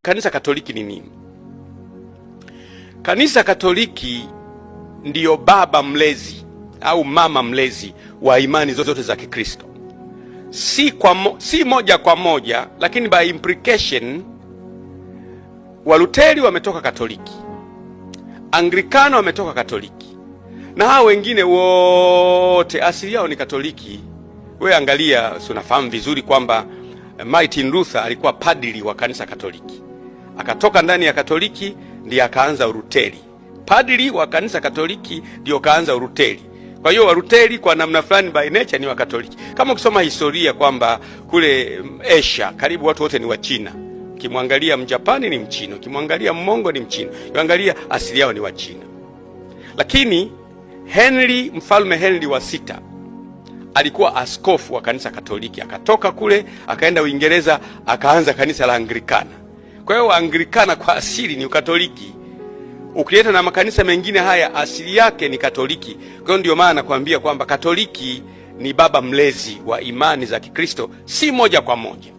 Kanisa Katoliki ni nini? Kanisa Katoliki ndiyo baba mlezi au mama mlezi wa imani zote za Kikristo. Si moja kwa moja, lakini by implication. Waluteri wametoka Katoliki, Anglikana wametoka Katoliki, na hao wengine wote asili yao ni Katoliki. Wewe angalia, unafahamu vizuri kwamba Martin Luther alikuwa padri wa kanisa Katoliki, akatoka ndani ya Katoliki ndiye akaanza Uluteri. Padri wa kanisa Katoliki ndio kaanza Uluteri. Kwa hiyo Waluteri kwa namna fulani by nature ni wa Katoliki. Kama ukisoma historia kwamba kule Asia karibu watu wote ni wa China. Ukimwangalia Mjapani ni Mchina, ukimwangalia Mmongo ni Mchina, ukiangalia asili yao ni wa China. Lakini Mfalme Henry wa sita alikuwa askofu wa kanisa Katoliki, akatoka kule akaenda Uingereza akaanza kanisa la Anglikana. Kwa hiyo Anglikana kwa asili ni Ukatoliki. Ukileta na makanisa mengine haya asili yake ni Katoliki. Kwa hiyo ndio maana nakwambia kwamba Katoliki ni baba mlezi wa imani za Kikristo, si moja kwa moja.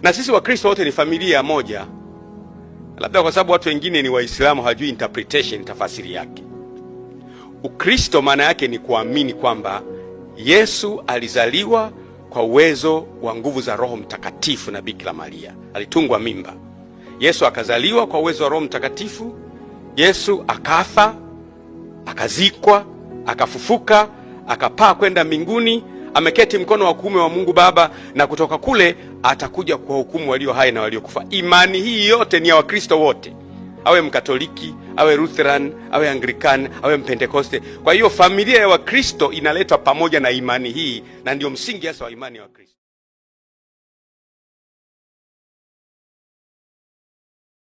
Na sisi Wakristo wote ni familia moja. Labda kwa sababu watu wengine ni Waislamu hawajui interpretation, tafasiri yake. Ukristo maana yake ni kuamini kwamba Yesu alizaliwa kwa uwezo wa nguvu za Roho Mtakatifu na Bikira Maria. Alitungwa mimba. Yesu akazaliwa kwa uwezo wa Roho Mtakatifu. Yesu akafa, akazikwa, akafufuka, akapaa kwenda mbinguni, ameketi mkono wa kuume wa Mungu Baba, na kutoka kule atakuja kwa hukumu walio hai na waliokufa. Imani hii yote ni ya Wakristo wote, awe Mkatoliki, awe Lutheran, awe Anglican, awe Mpentekoste. Kwa hiyo familia ya Wakristo inaletwa pamoja na imani hii, na ndio msingi hasa wa imani ya Wakristo.